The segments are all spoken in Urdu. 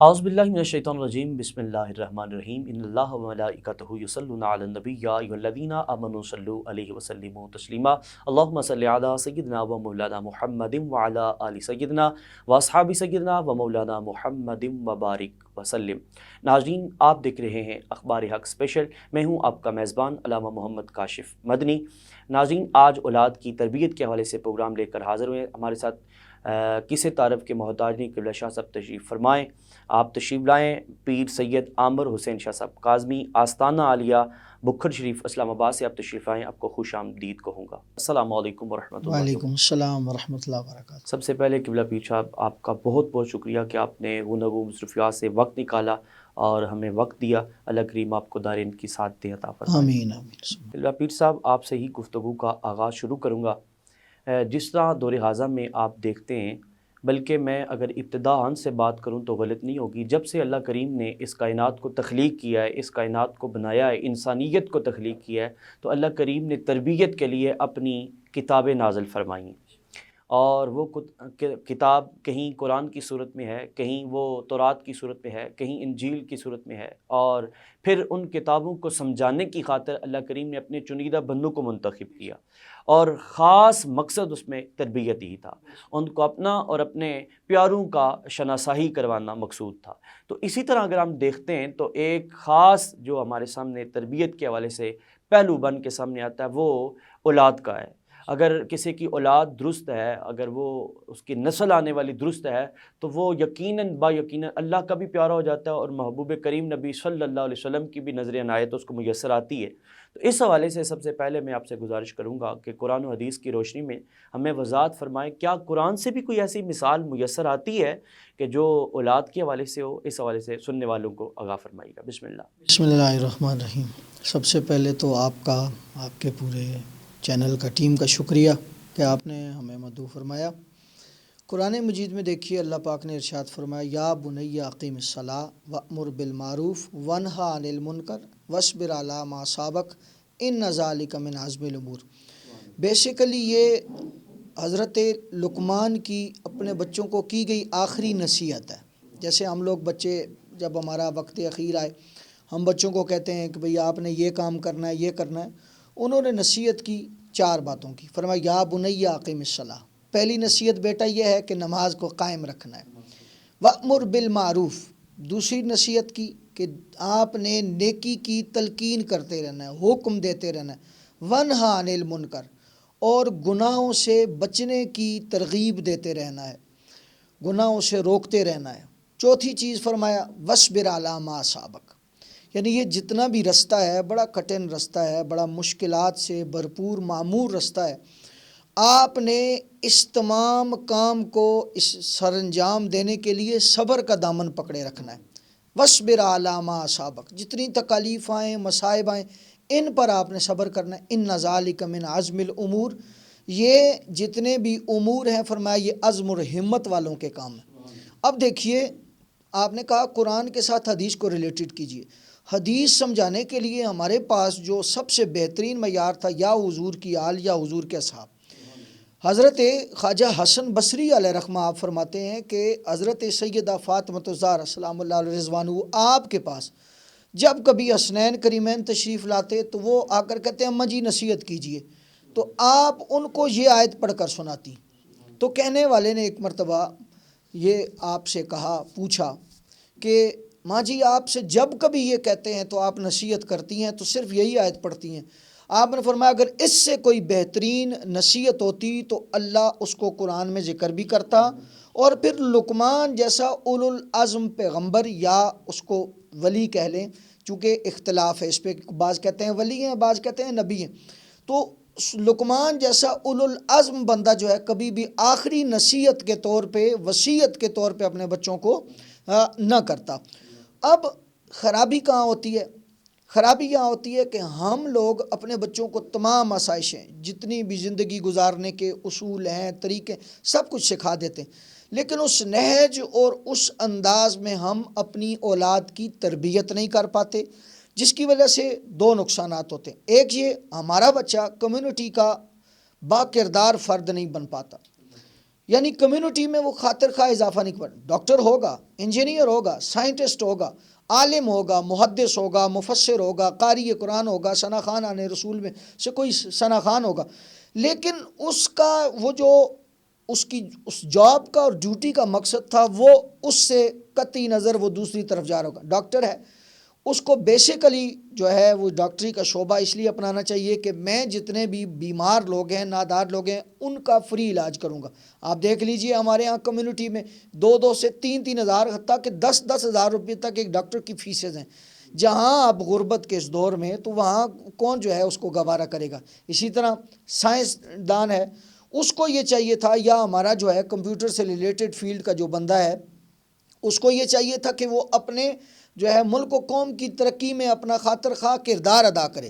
اعوذ باللہ من الشیطان الرجیم بسم اللہ الرحمن الرحیم ان اللہ و ملائکتہ یصلون علی النبی یا ایھا الذین آمنوا صلوا علیہ وسلموا تسلیما اللہم صل علی سیدنا و مولانا محمد وعلی آل سیدنا و اصحاب سیدنا و مولانا محمد وبارک وسلم۔ ناظرین، آپ دیکھ رہے ہیں اخبار حق اسپیشل، میں ہوں آپ کا میزبان علامہ محمد کاشف مدنی۔ ناظرین، آج اولاد کی تربیت کے حوالے سے پروگرام لے کر حاضر ہوئے۔ ہمارے ساتھ کسی تعارف کے محتاج نہیں، قبلہ شاہ صاحب تشریف فرمائیں، آپ تشریف لائیں۔ پیر سید عامر حسین شاہ صاحب کاظمی، آستانہ عالیہ بکھر شریف اسلام آباد سے آپ تشریف آئیں، آپ کو خوش آمدید کہوں گا۔ السلام علیکم ورحمۃ اللہ۔ وعلیکم السلام ورحمۃ اللہ وبرکاتہ۔ سب سے پہلے قبلہ پیر صاحب، آپ کا بہت بہت شکریہ کہ آپ نے گفتگو مصروفیات سے وقت نکالا اور ہمیں وقت دیا۔ اللہ کریم آپ کو دارین کی ساتھ دے عطا فرمائے۔ آمین آمین۔ قبلہ پیر صاحب، آپ سے ہی گفتگو کا آغاز شروع کروں گا۔ جس طرح دور حاضر میں آپ دیکھتے ہیں، بلکہ میں اگر ابتداءً سے بات کروں تو غلط نہیں ہوگی، جب سے اللہ کریم نے اس کائنات کو تخلیق کیا ہے، اس کائنات کو بنایا ہے، انسانیت کو تخلیق کیا ہے، تو اللہ کریم نے تربیت کے لیے اپنی کتابیں نازل فرمائی ہیں، اور وہ کتاب کہیں قرآن کی صورت میں ہے، کہیں وہ تورات کی صورت میں ہے، کہیں انجیل کی صورت میں ہے، اور پھر ان کتابوں کو سمجھانے کی خاطر اللہ کریم نے اپنے چنیدہ بندوں کو منتخب کیا، اور خاص مقصد اس میں تربیت ہی تھا، ان کو اپنا اور اپنے پیاروں کا شناسائی کروانا مقصود تھا۔ تو اسی طرح اگر ہم دیکھتے ہیں تو ایک خاص جو ہمارے سامنے تربیت کے حوالے سے پہلو بن کے سامنے آتا ہے، وہ اولاد کا ہے۔ اگر کسی کی اولاد درست ہے، اگر وہ اس کی نسل آنے والی درست ہے، تو وہ یقیناً با یقیناً اللہ کا بھی پیارا ہو جاتا ہے، اور محبوب کریم نبی صلی اللہ علیہ وسلم کی بھی نظر عنایت اس کو میسر آتی ہے۔ تو اس حوالے سے سب سے پہلے میں آپ سے گزارش کروں گا کہ قرآن و حدیث کی روشنی میں ہمیں وضاحت فرمائیں، کیا قرآن سے بھی کوئی ایسی مثال میسر آتی ہے کہ جو اولاد کے حوالے سے ہو؟ اس حوالے سے سننے والوں کو آگاہ فرمائیے گا۔ بسم اللہ۔ بسم اللہ الرحمن الرحیم۔ سب سے پہلے تو آپ کے پورے چینل کا ٹیم کا شکریہ کہ آپ نے ہمیں مدعو فرمایا۔ قرآن مجید میں دیکھیے، اللہ پاک نے ارشاد فرمایا، یا بنی اقیم الصلاۃ وامر بالمعروف وانہی عن المنکر واصبر علی ما اصابک ان ذلک من عزم الامور۔ بیسیکلی یہ حضرت لقمان کی اپنے بچوں کو کی گئی آخری نصیحت ہے۔ جیسے ہم لوگ بچے، جب ہمارا وقت اخیر آئے، ہم بچوں کو کہتے ہیں کہ بھئی آپ نے یہ کام کرنا ہے، یہ کرنا ہے۔ انہوں نے نصیحت کی 4 باتوں کی۔ فرمایا یا بنی اقیم الصلاۃ، پہلی نصیحت بیٹا یہ ہے کہ نماز کو قائم رکھنا ہے۔ وامر بالمعروف، دوسری نصیحت کی کہ آپ نے نیکی کی تلقین کرتے رہنا ہے، حکم دیتے رہنا ہے۔ وانہی عن المنکر، اور گناہوں سے بچنے کی ترغیب دیتے رہنا ہے، گناہوں سے روکتے رہنا ہے۔ چوتھی چیز فرمایا واصبر علی ما اصابک، یعنی یہ جتنا بھی رستہ ہے بڑا کٹھن رستہ ہے، بڑا مشکلات سے بھرپور معمور رستہ ہے، آپ نے اس تمام کام کو اس سر انجام دینے کے لیے صبر کا دامن پکڑے رکھنا ہے۔ واصبر علی ما اصابک، جتنی تکالیف آئیں، مصائب آئیں، ان پر آپ نے صبر کرنا ہے۔ ان ذالک من عزم الامور، یہ جتنے بھی امور ہیں فرمایا یہ عزم اور ہمت والوں کے کام ہیں۔ اب دیکھیے، آپ نے کہا قرآن کے ساتھ حدیث کو ریلیٹڈ کیجئے۔ حدیث سمجھانے کے لیے ہمارے پاس جو سب سے بہترین معیار تھا، یا حضور کی آل یا حضور کے اصحاب۔ حضرت خواجہ حسن بصری علیہ رحمہ آپ فرماتے ہیں کہ حضرت سیدہ فاطمۃ الزہرا سلام اللہ علیہ رضوانہ آپ کے پاس جب کبھی حسنین کریمین تشریف لاتے تو وہ آ کر کہتے ہیں اماں جی نصیحت کیجئے، تو آپ ان کو یہ آیت پڑھ کر سناتی۔ تو کہنے والے نے ایک مرتبہ یہ آپ سے کہا، پوچھا کہ ماں جی آپ سے جب کبھی یہ کہتے ہیں تو آپ نصیحت کرتی ہیں تو صرف یہی آیت پڑھتی ہیں؟ آپ نے فرمایا اگر اس سے کوئی بہترین نصیحت ہوتی تو اللہ اس کو قرآن میں ذکر بھی کرتا، اور پھر لقمان جیسا اولو العزم پیغمبر، یا اس کو ولی کہہ لیں، چونکہ اختلاف ہے اس پہ، بعض کہتے ہیں ولی ہیں، بعض کہتے ہیں نبی ہیں، تو لقمان جیسا اولو العزم بندہ جو ہے کبھی بھی آخری نصیحت کے طور پہ، وصیت کے طور پہ اپنے بچوں کو نہ کرتا۔ اب خرابی کہاں ہوتی ہے؟ خرابی یہاں ہوتی ہے کہ ہم لوگ اپنے بچوں کو تمام آسائشیں، جتنی بھی زندگی گزارنے کے اصول ہیں، طریقے، سب کچھ سکھا دیتے ہیں، لیکن اس نہج اور اس انداز میں ہم اپنی اولاد کی تربیت نہیں کر پاتے، جس کی وجہ سے 2 نقصانات ہوتے ہیں۔ ایک یہ، ہمارا بچہ کمیونٹی کا با کردار فرد نہیں بن پاتا۔ یعنی کمیونٹی میں وہ خاطر خواہ اضافہ نہیں کر، ڈاکٹر ہوگا، انجینئر ہوگا، سائنٹسٹ ہوگا، عالم ہوگا، محدث ہوگا، مفسر ہوگا، قاری قرآن ہوگا، ثنا خان آنے رسول میں سے کوئی ثنا خان ہوگا، لیکن اس کا وہ جو اس کی اس جاب کا اور ڈیوٹی کا مقصد تھا وہ اس سے قطعی نظر وہ دوسری طرف جا رہا ہوگا۔ ڈاکٹر ہے، اس کو بیسیکلی جو ہے وہ ڈاکٹری کا شعبہ اس لیے اپنانا چاہیے کہ میں جتنے بھی بیمار لوگ ہیں، نادار لوگ ہیں، ان کا فری علاج کروں گا۔ آپ دیکھ لیجئے ہمارے ہاں کمیونٹی میں 2 سے 3 ہزار، حتیٰ کہ 10 ہزار روپے تک ایک ڈاکٹر کی فیسز ہیں۔ جہاں اب غربت کے اس دور میں تو وہاں کون جو ہے اس کو گوارا کرے گا۔ اسی طرح سائنس دان ہے، اس کو یہ چاہیے تھا، یا ہمارا جو ہے کمپیوٹر سے ریلیٹڈ فیلڈ کا جو بندہ ہے اس کو یہ چاہیے تھا کہ وہ اپنے جو ہے ملک و قوم کی ترقی میں اپنا خاطر خواہ کردار ادا کرے،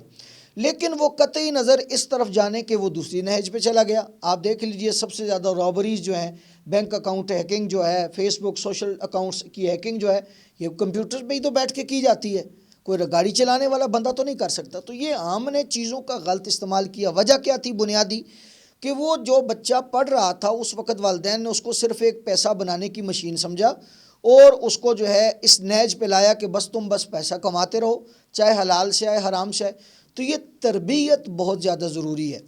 لیکن وہ قطعی نظر اس طرف جانے کہ وہ دوسری نہج پہ چلا گیا۔ آپ دیکھ لیجئے سب سے زیادہ رابریز جو ہیں، بینک اکاؤنٹ ہیکنگ جو ہے، فیس بک سوشل اکاؤنٹس کی ہیکنگ جو ہے، یہ کمپیوٹر پہ ہی تو بیٹھ کے کی جاتی ہے، کوئی گاڑی چلانے والا بندہ تو نہیں کر سکتا۔ تو یہ ہم نے چیزوں کا غلط استعمال کیا۔ وجہ کیا تھی بنیادی؟ کہ وہ جو بچہ پڑھ رہا تھا اس وقت والدین نے اس کو صرف ایک پیسہ بنانے کی مشین سمجھا، اور اس کو جو ہے اس نہج پہ لایا کہ بس تم بس پیسہ کماتے رہو، چاہے حلال سے آئے حرام سے آئے۔ تو یہ تربیت بہت زیادہ ضروری ہے۔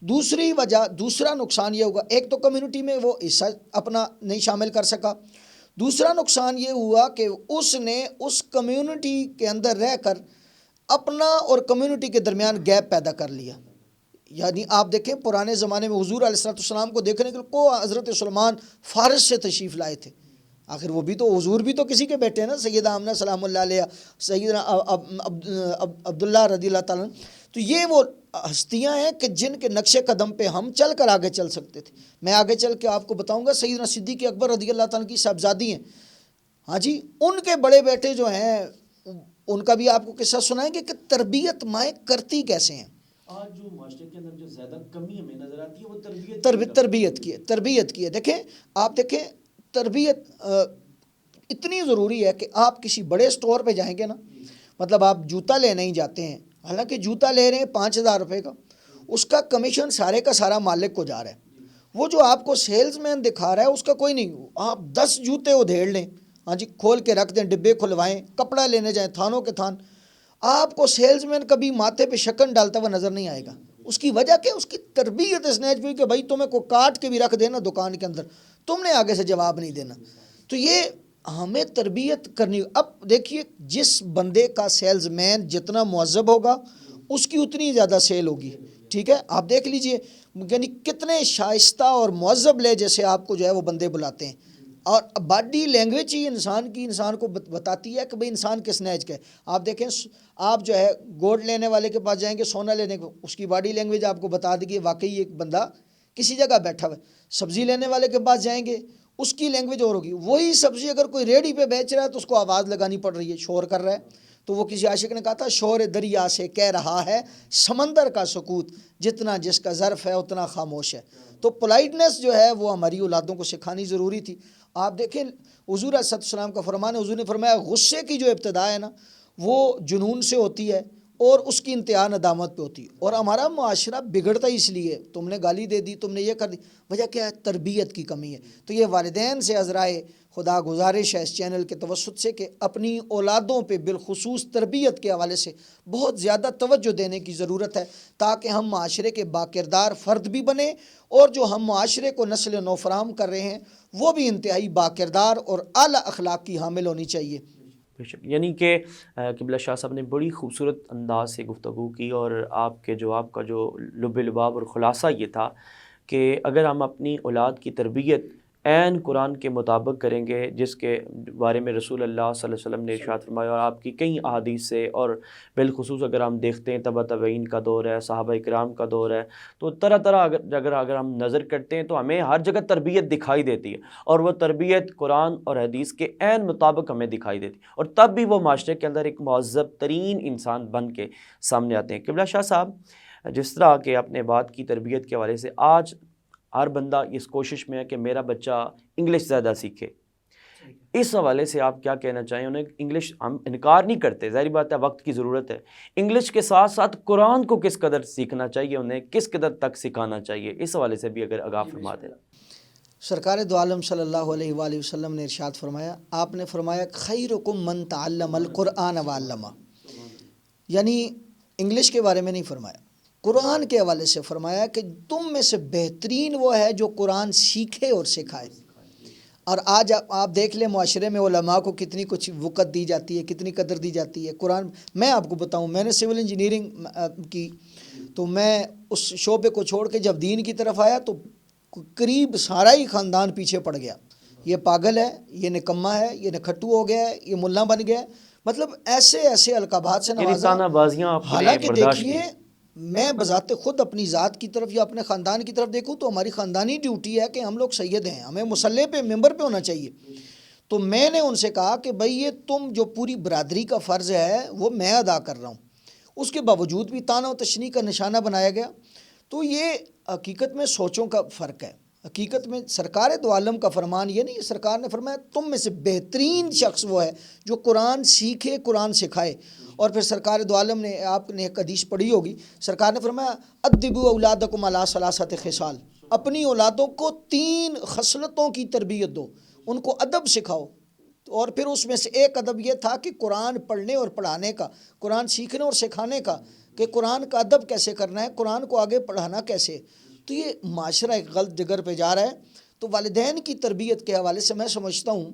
دوسری وجہ، دوسرا نقصان یہ ہوگا، ایک تو کمیونٹی میں وہ حصہ اپنا نہیں شامل کر سکا، دوسرا نقصان یہ ہوا کہ اس نے اس کمیونٹی کے اندر رہ کر اپنا اور کمیونٹی کے درمیان گیپ پیدا کر لیا۔ یعنی آپ دیکھیں پرانے زمانے میں حضور علیہ السلام کو دیکھنے کے لیے حضرت سلمان فارس سے تشریف لائے تھے، آخر وہ بھی تو حضور بھی تو کسی کے بیٹے ہیں نا، سیدہ آمنہ سلام اللہ علیہ، سیدنا عبداللہ رضی اللہ تعالیٰ۔ تو یہ وہ ہستیاں ہیں کہ جن کے نقش قدم پہ ہم چل کر آگے چل سکتے تھے۔ میں آگے چل کے آپ کو بتاؤں گا، سیدنا صدیق اکبر رضی اللہ تعالیٰ کی صاحبزادی ہیں، ہاں جی، ان کے بڑے بیٹے جو ہیں ان کا بھی آپ کو قصہ سنائیں گے کہ تربیت مائیں کرتی کیسے ہیں۔ آج جو معاشرے کے اندر جو زیادہ کمی ہمیں نظر آتی ہے وہ تربیت کی ہے۔ دیکھیں، آپ دیکھیں تربیت اتنی ضروری ہے کہ آپ کسی بڑے سٹور پہ جائیں گے نا، مطلب آپ جوتا لینے ہی جاتے ہیں، حالانکہ جوتا لے رہے ہیں 5,000 روپے کا، اس کا کمیشن سارے کا سارا مالک کو جا رہا ہے۔ وہ جو آپ کو سیلز مین دکھا رہا ہے اس کا کوئی نہیں، آپ 10 جوتے ادھیڑ لیں، ہاں جی، کھول کے رکھ دیں، ڈبے کھلوائیں، کپڑا لینے جائیں تھانوں کے تھان، آپ کو سیلز مین کبھی ماتھے پہ شکن ڈالتا ہوا نظر نہیں آئے گا۔ اس کی وجہ کیا؟ اس کی تربیت اس نیج پہ کہ بھائی تمہیں کو کاٹ کے بھی رکھ دینا دکان کے اندر، تم نے آگے سے جواب نہیں دینا۔ تو یہ ہمیں تربیت کرنی۔ اب دیکھیے جس بندے کا سیلز مین جتنا مہذب ہوگا اس کی اتنی زیادہ سیل ہوگی، ٹھیک ہے؟ آپ دیکھ لیجئے یعنی کتنے شائستہ اور مہذب لہجے سے آپ کو جو ہے وہ بندے بلاتے ہیں، اور باڈی لینگویج ہی انسان کو بتاتی ہے کہ بھئی انسان کس نہج کا ہے۔ آپ دیکھیں، آپ جو ہے گولڈ لینے والے کے پاس جائیں گے، سونا لینے کو، اس کی باڈی لینگویج آپ کو بتا دے گی واقعی ایک بندہ کسی جگہ بیٹھا ہوا ہے۔ سبزی لینے والے کے پاس جائیں گے، اس کی لینگویج اور ہوگی۔ وہی سبزی اگر کوئی ریڑھی پہ بیچ رہا ہے تو اس کو آواز لگانی پڑ رہی ہے، شور کر رہا ہے۔ تو وہ کسی عاشق نے کہا تھا، شور دریا سے کہہ رہا ہے سمندر کا سکوت، جتنا جس کا ظرف ہے اتنا خاموش ہے۔ تو پولائٹنس جو ہے وہ ہماری اولادوں کو سکھانی ضروری تھی۔ آپ دیکھیں حضور علیہ السلام کا فرمان ہے، حضور نے فرمایا غصے کی جو ابتدا ہے نا وہ جنون سے ہوتی ہے اور اس کی انتہا ندامت پہ ہوتی ہے، اور ہمارا معاشرہ بگڑتا اس لیے، تم نے گالی دے دی، تم نے یہ کر دی، وجہ کیا ہے؟ تربیت کی کمی ہے۔ تو یہ والدین سے عذرائے خدا گزارش ہے اس چینل کے توسط سے کہ اپنی اولادوں پہ بالخصوص تربیت کے حوالے سے بہت زیادہ توجہ دینے کی ضرورت ہے، تاکہ ہم معاشرے کے باکردار فرد بھی بنیں، اور جو ہم معاشرے کو نسل نو فراہم کر رہے ہیں وہ بھی انتہائی باکردار اور اعلیٰ اخلاق کی حامل ہونی چاہیے۔ یعنی کہ قبلہ شاہ صاحب نے بڑی خوبصورت انداز سے گفتگو کی، اور آپ کے جواب کا جو لب لباب اور خلاصہ یہ تھا کہ اگر ہم اپنی اولاد کی تربیت عین قرآن کے مطابق کریں گے، جس کے بارے میں رسول اللہ صلی اللہ علیہ وسلم نے ارشاد فرمایا اور آپ کی کئی احادیث سے، اور بالخصوص اگر ہم دیکھتے ہیں تبع تابعین کا دور ہے، صحابہ کرام کا دور ہے، تو طرح طرح اگر ہم نظر کرتے ہیں تو ہمیں ہر جگہ تربیت دکھائی دیتی ہے، اور وہ تربیت قرآن اور حدیث کے عین مطابق ہمیں دکھائی دیتی ہے، اور تب بھی وہ معاشرے کے اندر ایک مہذب ترین انسان بن کے سامنے آتے ہیں۔ قبلہ شاہ صاحب، جس طرح کہ آپ نے بات کی تربیت کے حوالے سے، آج ہر بندہ اس کوشش میں ہے کہ میرا بچہ انگلش زیادہ سیکھے، اس حوالے سے آپ کیا کہنا چاہیں؟ انہیں انگلش، ہم انکار نہیں کرتے، ظاہری بات ہے وقت کی ضرورت ہے، انگلش کے ساتھ ساتھ قرآن کو کس قدر سیکھنا چاہیے، انہیں کس قدر تک سکھانا چاہیے، اس حوالے سے بھی اگر آگاہ فرما دیں۔ سرکار دو عالم صلی اللہ علیہ وآلہ وسلم نے ارشاد فرمایا، آپ نے فرمایا خیرکم من تعلم القرآن وعلمہ، یعنی انگلش کے بارے میں نہیں فرمایا، قرآن کے حوالے سے فرمایا کہ تم میں سے بہترین وہ ہے جو قرآن سیکھے اور سکھائے۔ اور آج آپ دیکھ لیں معاشرے میں علماء کو کتنی کچھ وقت دی جاتی ہے، کتنی قدر دی جاتی ہے۔ قرآن، میں آپ کو بتاؤں، میں نے سول انجینئرنگ کی، تو میں اس شعبے کو چھوڑ کے جب دین کی طرف آیا تو قریب سارا ہی خاندان پیچھے پڑ گیا، یہ پاگل ہے، یہ نکما ہے، یہ نکھٹو ہو گیا ہے، یہ ملا بن گیا ہے، مطلب ایسے ایسے القابات سے نوازا۔ طعنہ بازیاں آپ نے حالانکہ برداشت دیکھیے، میں بذات خود اپنی ذات کی طرف یا اپنے خاندان کی طرف دیکھوں تو ہماری خاندانی ڈیوٹی ہے کہ ہم لوگ سید ہیں، ہمیں مصلی پہ ممبر پہ ہونا چاہیے۔ تو میں نے ان سے کہا کہ بھئی یہ تم جو پوری برادری کا فرض ہے وہ میں ادا کر رہا ہوں، اس کے باوجود بھی طعنہ و تشنیع کا نشانہ بنایا گیا۔ تو یہ حقیقت میں سوچوں کا فرق ہے۔ حقیقت میں سرکار دو عالم کا فرمان یہ نہیں، سرکار نے فرمایا تم میں سے بہترین شخص وہ ہے جو قرآن سیکھے، قرآن سکھائے۔ اور پھر سرکار دو عالم نے، آپ نے ایک حدیث پڑھی ہوگی، سرکار نے فرمایا ادبوا اولادکم علی ثلاثۃ خصال، اپنی اولادوں کو 3 خصلتوں کی تربیت دو، ان کو ادب سکھاؤ۔ اور پھر اس میں سے ایک ادب یہ تھا کہ قرآن پڑھنے اور پڑھانے کا، قرآن سیکھنے اور سکھانے کا، کہ قرآن کا ادب کیسے کرنا ہے، قرآن کو آگے پڑھانا کیسے۔ تو یہ معاشرہ ایک غلط جگر پہ جا رہا ہے۔ تو والدین کی تربیت کے حوالے سے میں سمجھتا ہوں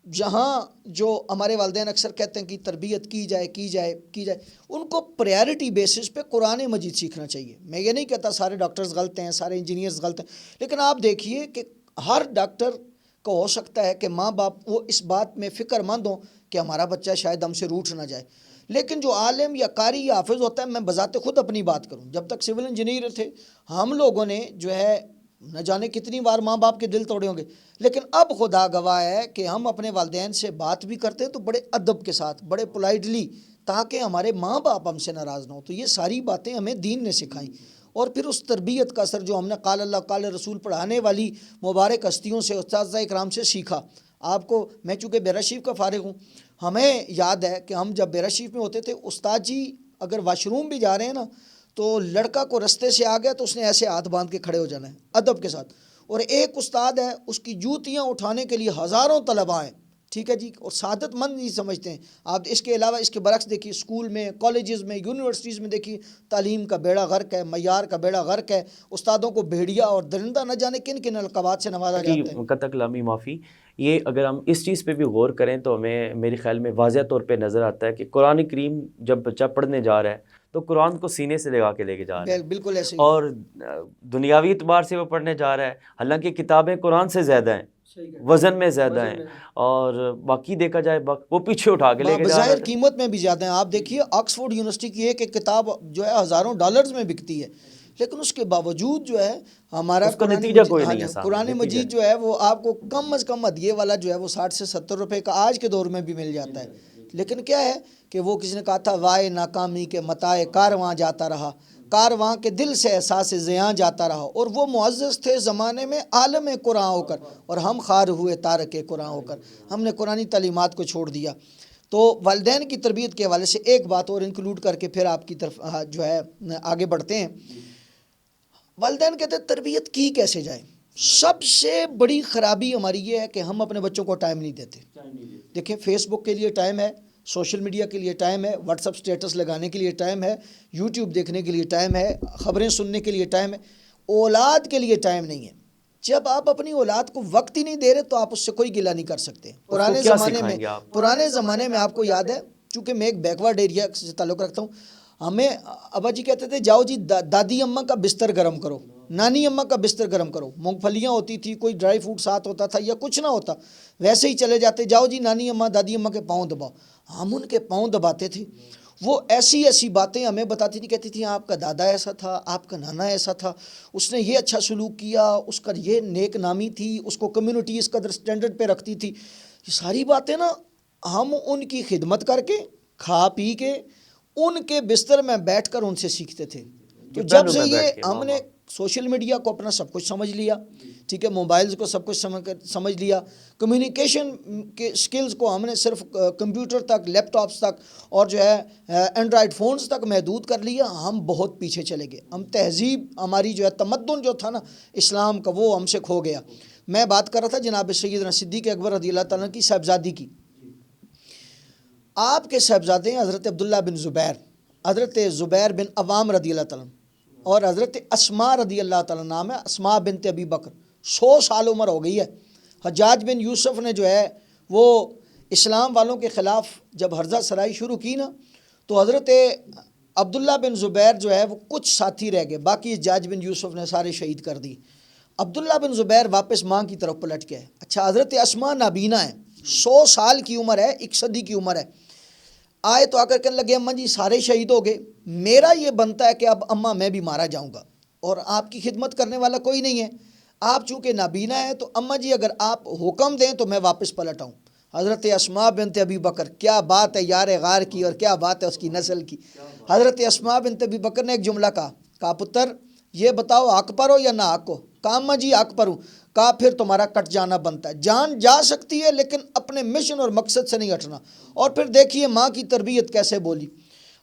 جہاں جو ہمارے والدین اکثر کہتے ہیں کہ تربیت کی جائے کی جائے کی جائے، ان کو پریارٹی بیسس پہ قرآن مجید سیکھنا چاہیے۔ میں یہ نہیں کہتا سارے ڈاکٹرز غلط ہیں، سارے انجینئرز غلط ہیں، لیکن آپ دیکھیے کہ ہر ڈاکٹر کو ہو سکتا ہے کہ ماں باپ وہ اس بات میں فکر مند ہوں کہ ہمارا بچہ شاید ہم سے روٹھ نہ جائے، لیکن جو عالم یا قاری یا حافظ ہوتا ہے، میں بذات خود اپنی بات کروں، جب تک سول انجینئر تھے ہم لوگوں نے جو ہے نہ جانے کتنی بار ماں باپ کے دل توڑے ہوں گے، لیکن اب خدا گواہ ہے کہ ہم اپنے والدین سے بات بھی کرتے ہیں تو بڑے ادب کے ساتھ، بڑے پولائٹلی، تاکہ ہمارے ماں باپ ہم سے ناراض نہ ہو۔ تو یہ ساری باتیں ہمیں دین نے سکھائیں، اور پھر اس تربیت کا اثر جو ہم نے قال اللہ قال رسول پڑھانے والی مبارک ہستیوں سے، اساتذہ اکرام سے سیکھا۔ آپ کو، میں چونکہ بیرا شریف کا فارغ ہوں، ہمیں یاد ہے کہ ہم جب بیرا شریف میں ہوتے تھے، استاد جی اگر واش روم بھی جا رہے ہیں نا، تو لڑکا کو رستے سے آ گیا تو اس نے ایسے ہاتھ باندھ کے کھڑے ہو جانا ہے ادب کے ساتھ، اور ایک استاد ہے اس کی جوتیاں اٹھانے کے لیے ہزاروں طلباء ہیں، ٹھیک ہے جی، اور سعادت مند نہیں سمجھتے ہیں۔ آپ اس کے علاوہ اس کے برعکس دیکھیے، اسکول میں، کالجز میں، یونیورسٹیز میں دیکھیے، تعلیم کا بیڑا غرق ہے، معیار کا بیڑا غرق ہے، استادوں کو بھیڑیا اور درندہ نہ جانے کن کن القابات سے نوازا جاتا ہے۔ قطع کلامی معافی، یہ اگر ہم اس چیز پہ بھی غور کریں تو ہمیں میرے خیال میں واضح طور پہ نظر آتا ہے کہ قرآن کریم جب بچہ پڑھنے جا رہا ہے تو قرآن کو سینے سے لگا کے لے کے جا رہا ہے، بالکل ایسے ہی، اور دنیاوی اعتبار سے وہ پڑھنے جا رہا ہے، حالانکہ کتابیں قرآن سے زیادہ ہیں، وزن میں زیادہ ہیں، اور باقی دیکھا جائے وہ پیچھے اٹھا کے لے کے جا رہا بظاہر ہے۔ قیمت میں بھی زیادہ ہیں۔ آپ دیکھیے آکسفورڈ یونیورسٹی کی ایک کتاب جو ہے ہزاروں ڈالرز میں بکتی ہے، لیکن اس کے باوجود جو ہے ہمارا اس کا نتیجہ کوئی نہیں ہے سامنے، قرآن نتیجہ مجید جو ہے وہ آپ کو کم از کم ادیے والا جو ہے وہ 60 سے 70 روپے کا آج کے دور میں بھی مل جاتا ہے، لیکن کیا ہے کہ وہ کسی نے کہا تھا وائے ناکامی کے متائے کارواں جاتا رہا، کارواں کے دل سے احساس زیاں جاتا رہا، اور وہ معزز تھے زمانے میں عالم قرآن ہو کر، اور ہم خار ہوئے تارک قرآن ہو کر، ہم نے قرآنی تعلیمات کو چھوڑ دیا۔ تو والدین کی تربیت کے حوالے سے ایک بات اور انکلوڈ کر کے پھر آپ کی طرف جو ہے آگے بڑھتے ہیں۔ والدین کہتے ہیں تربیت کی کیسے جائے؟ سب سے بڑی خرابی ہماری یہ ہے کہ ہم اپنے بچوں کو ٹائم نہیں دیتے۔ دیکھیں، فیس بک کے لیے ٹائم ہے، سوشل میڈیا کے لیے ٹائم ہے، واٹس اپ سٹیٹس لگانے کے لیے ٹائم ہے، یوٹیوب دیکھنے کے لیے ٹائم ہے، خبریں سننے کے لیے ٹائم ہے، اولاد کے لیے ٹائم نہیں ہے۔ جب آپ اپنی اولاد کو وقت ہی نہیں دے رہے تو آپ اس سے کوئی گلہ نہیں کر سکتے۔ پرانے زمانے میں آپ کو یاد ہے، چونکہ میں ایک بیکورڈ ایریا سے تعلق رکھتا ہوں، ہمیں ابا جی کہتے تھے جاؤ جی دادی اماں کا بستر گرم کرو، نانی اماں کا بستر گرم کرو، مونگ پھلیاں ہوتی تھی، کوئی ڈرائی فروٹ ساتھ ہوتا تھا یا کچھ نہ ہوتا، ویسے ہی چلے جاتے، جاؤ جی نانی اماں دادی اماں کے پاؤں دباؤ، ہم ان کے پاؤں دباتے تھے۔ وہ ایسی ایسی باتیں ہمیں بتاتی تھی، کہتی تھی آپ کا دادا ایسا تھا، آپ کا نانا ایسا تھا، اس نے یہ اچھا سلوک کیا، اس کا یہ نیک نامی تھی، اس کو کمیونٹی اس قدر سٹینڈرڈ پہ رکھتی تھی۔ یہ ساری باتیں نا ہم ان کی خدمت کر کے، کھا پی کے، ان کے بستر میں بیٹھ کر ان سے سیکھتے تھے۔ تو جب سے یہ ہم نے سوشل میڈیا کو اپنا سب کچھ سمجھ لیا، ٹھیک ہے، موبائلز کو سب کچھ سمجھ لیا، کمیونیکیشن کے سکلز کو ہم نے صرف کمپیوٹر تک، لیپ ٹاپس تک اور جو ہے اینڈرائڈ فونز تک محدود کر لیا، ہم بہت پیچھے چلے گئے. ہم تہذیب ہماری جو ہے تمدن جو تھا نا اسلام کا، وہ ہم سے کھو گیا. میں بات کر رہا تھا جناب سیدنا صدیق اکبر رضی اللہ تعالیٰ کی صاحبزادی کی. آپ کے صاحبزادے ہیں حضرت عبداللہ بن زبیر، حضرت زبیر بن عوام رضی اللہ تعالیٰ اور حضرت اسماء رضی اللہ تعالیٰ، نام ہے اسماء بنت ابی بکر. 100 سال عمر ہو گئی ہے. حجاج بن یوسف نے جو ہے وہ اسلام والوں کے خلاف جب ہرزہ سرائی شروع کی نا، تو حضرت عبداللہ بن زبیر جو ہے وہ کچھ ساتھی رہ گئے، باقی حجاج بن یوسف نے سارے شہید کر دی. عبداللہ بن زبیر واپس ماں کی طرف پلٹ گئے. اچھا، حضرت اسماء نابینا ہے، 100 سال کی عمر ہے، 1 صدی کی عمر ہے. آئے تو آ کر کہنے لگے اماں جی سارے شہید ہو گئے، میرا یہ بنتا ہے کہ اب اماں میں بھی مارا جاؤں گا، اور آپ کی خدمت کرنے والا کوئی نہیں ہے. آپ چونکہ نابینا ہے تو اماں جی اگر آپ حکم دیں تو میں واپس پلٹ آؤں. حضرت اسماء بنت ابی بکر، کیا بات ہے یار غار کی، اور کیا بات ہے اس کی نسل کی. حضرت اسماء بنت ابی بکر نے ایک جملہ کہا پتر یہ بتاؤ حق پر ہو یا نہ حق ہو؟ کہا اماں جی حق پر ہوں. کہا پھر تمہارا کٹ جانا بنتا ہے، جان جا سکتی ہے لیکن اپنے مشن اور مقصد سے نہیں ہٹنا. اور پھر دیکھیے ماں کی تربیت کیسے بولی.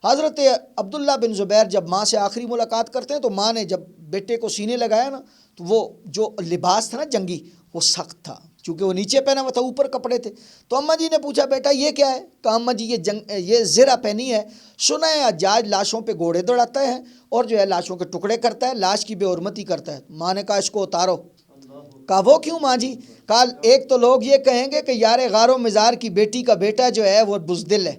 حضرت عبداللہ بن زبیر جب ماں سے آخری ملاقات کرتے ہیں تو ماں نے جب بیٹے کو سینے لگایا نا، تو وہ جو لباس تھا نا جنگی، وہ سخت تھا چونکہ وہ نیچے پہنا ہوا تھا، اوپر کپڑے تھے. تو اماں جی نے پوچھا بیٹا یہ کیا ہے؟ کہا اماں جی یہ زرہ پہنی ہے، سنا ہے حجاج لاشوں پہ گھوڑے دوڑاتا ہے اور جو ہے لاشوں کے ٹکڑے کرتا ہے، لاش کی بے حرمتی کرتا ہے. ماں نے کہا اس کو اتارو. کہا وہ کیوں ماں جی؟ کہا ایک تو لوگ یہ کہیں گے کہ یار غار و مزار کی بیٹی کا بیٹا جو ہے وہ بزدل ہے،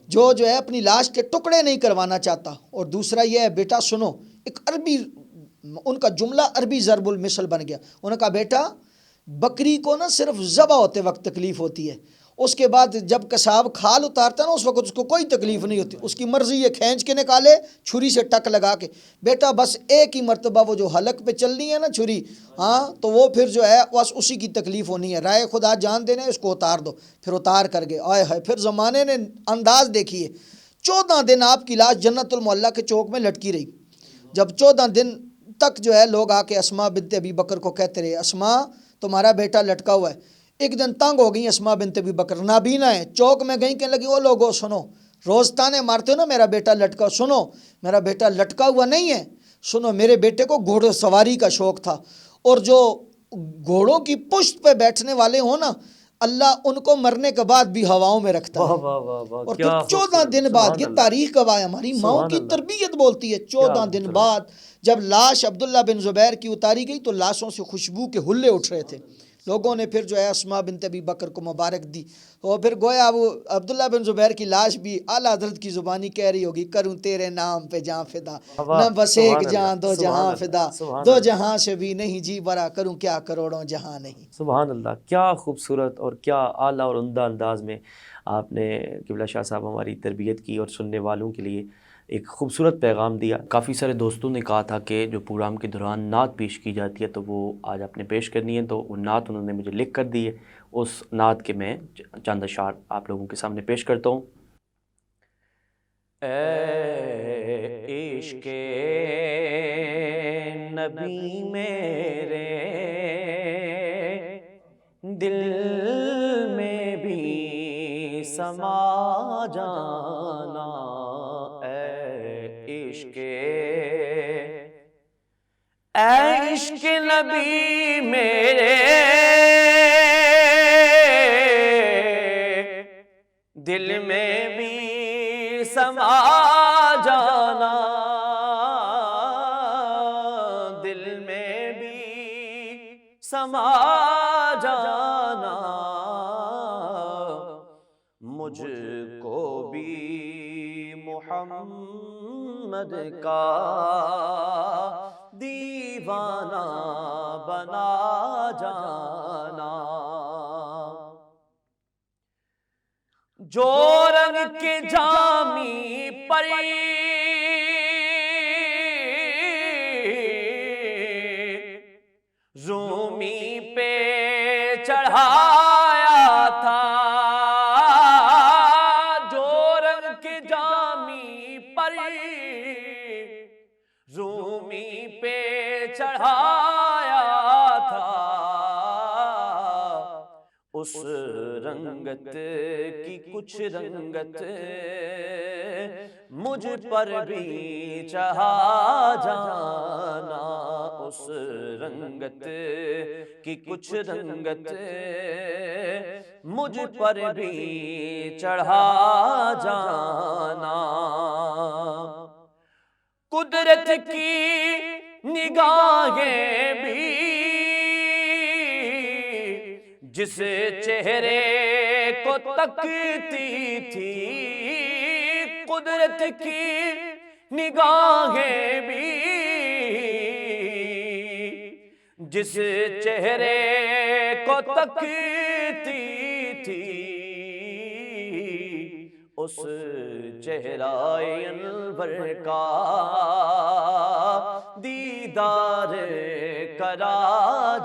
جو ہے اپنی لاش کے ٹکڑے نہیں کروانا چاہتا. اور دوسرا یہ ہے بیٹا سنو، ایک عربی ان کا جملہ عربی ضرب المثل بن گیا. انہوں نے کہا بیٹا بکری کو نا صرف ذبح ہوتے وقت تکلیف ہوتی ہے، اس کے بعد جب قصاب کھال اتارتا ہے نا اس وقت اس کو کوئی تکلیف نہیں ہوتی، اس کی مرضی یہ کھینچ کے نکالے چھری سے ٹک لگا کے. بیٹا بس ایک ہی مرتبہ وہ جو حلق پہ چلنی ہے نا چھری، ہاں تو وہ پھر جو ہے بس اسی کی تکلیف ہونی ہے، رائے خدا جان دینے اس کو اتار دو. پھر اتار کر گئے. آئے ہائے، پھر زمانے نے انداز دیکھیے. 14 دن آپ کی لاش جنت المعلا کے چوک میں لٹکی رہی. جب 14 دن تک جو ہے لوگ آ کے اسماء بنت ابی بکر کو کہتے رہے اسماء تمہارا بیٹا لٹکا ہوا ہے. ایک دن تنگ ہو گئی اسماء بنت ابی بکر، نابینا ہے، چوک میں گئیں، کہنے لگی او لوگو سنو، روز تانے مارتے ہو نا میرا بیٹا لٹکا، سنو میرا بیٹا لٹکا ہوا نہیں ہے، سنو میرے بیٹے کو گھوڑا سواری کا شوق تھا، اور جو گھوڑوں کی پشت پہ بیٹھنے والے ہوں نا اللہ ان کو مرنے کے بعد بھی ہواؤں میں رکھتا ہے. واہ واہ واہ واہ، اور پھر کیا 14 خوبصورت، دن بعد، سبحان یہ اللہ، تاریخ گواہ ہے، ہماری ماؤں سبحان کی اللہ، تربیت بولتی ہے. کیا 14 دن خوبصورت. بعد جب لاش عبداللہ بن زبیر کی اتاری گئی تو لاشوں سے خوشبو کے ہلے اٹھ رہے تھے. لوگوں نے پھر جو ہے اسماء بنت ابی بکر کو مبارک دی. اور پھر گویا وہ عبداللہ بن زبیر کی لاش بھی اعلیٰ حضرت کی زبانی کہہ رہی ہوگی کروں تیرے نام پہ جہاں فدا، واہ واہ، نہ بس ایک سبحان اللہ، جہاں دو سبحان جہاں اللہ، فدا، سبحان دو اللہ، جہاں سے بھی نہیں جی برا کروں کیا کروڑوں جہاں نہیں. سبحان اللہ. کیا خوبصورت اور کیا اعلیٰ اور عمدہ انداز میں آپ نے قبلہ شاہ صاحب ہماری تربیت کی اور سننے والوں کے لیے ایک خوبصورت پیغام دیا. کافی سارے دوستوں نے کہا تھا کہ جو پروگرام کے دوران نعت پیش کی جاتی ہے تو وہ آج آپ نے پیش کرنی ہے، تو وہ نعت انہوں نے مجھے لکھ کر دی ہے. اس نعت کے میں چند اشعار آپ لوگوں کے سامنے پیش کرتا ہوں. اے عشق نبی میرے دل میں بھی سما جانا، اے عشق نبی میرے دل میں بھی سما جانا، دل میں بھی سما جانا، مجھ کو بھی محمد کا دیوانہ بنا جانا. جو رنگ کے جامی پر رومی پہ چڑھایا تھا، جو رنگ کے جامی پر رومی پہ اس رنگت کی کچھ رنگت مجھ پر بھی چڑھا جانا، اس رنگت کی کچھ رنگت مجھ پر بھی چڑھا جانا، قدرت کی نگاہیں بھی جس چہرے کو تکتی تھی، قدرت کی نگاہیں بھی جس چہرے کو تکتی تھی، اس چہرہ انور کا دیدار کرا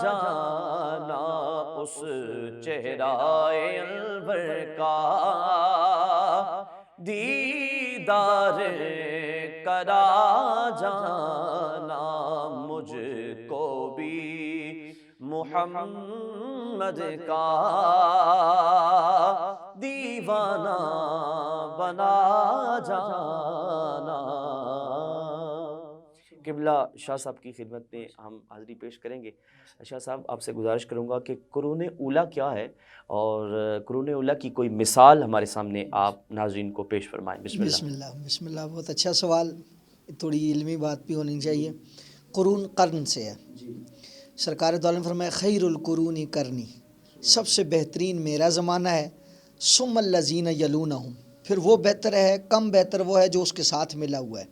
جانا، اس چہرہ انور کا دیدار کرا جانا، مجھ کو بھی محمد کا دیوانہ بنا جانا۔ قبلہ شاہ صاحب کی خدمت میں ہم حاضری پیش کریں گے۔ شاہ صاحب آپ سے گزارش کروں گا کہ قرون اولیٰ کیا ہے، اور قرون اولیٰ کی کوئی مثال ہمارے سامنے آپ ناظرین کو پیش فرمائیں۔ بسم اللہ۔ بسم اللہ، بہت اچھا سوال، تھوڑی علمی بات بھی ہونی چاہیے۔ قرون قرن سے ہے۔ سرکار دو عالم فرمایا خیر القرون قرنی، سب سے بہترین میرا زمانہ ہے، ثم الذین یلونہم، پھر وہ بہتر ہے، کم بہتر وہ ہے جو اس کے ساتھ ملا ہوا ہے،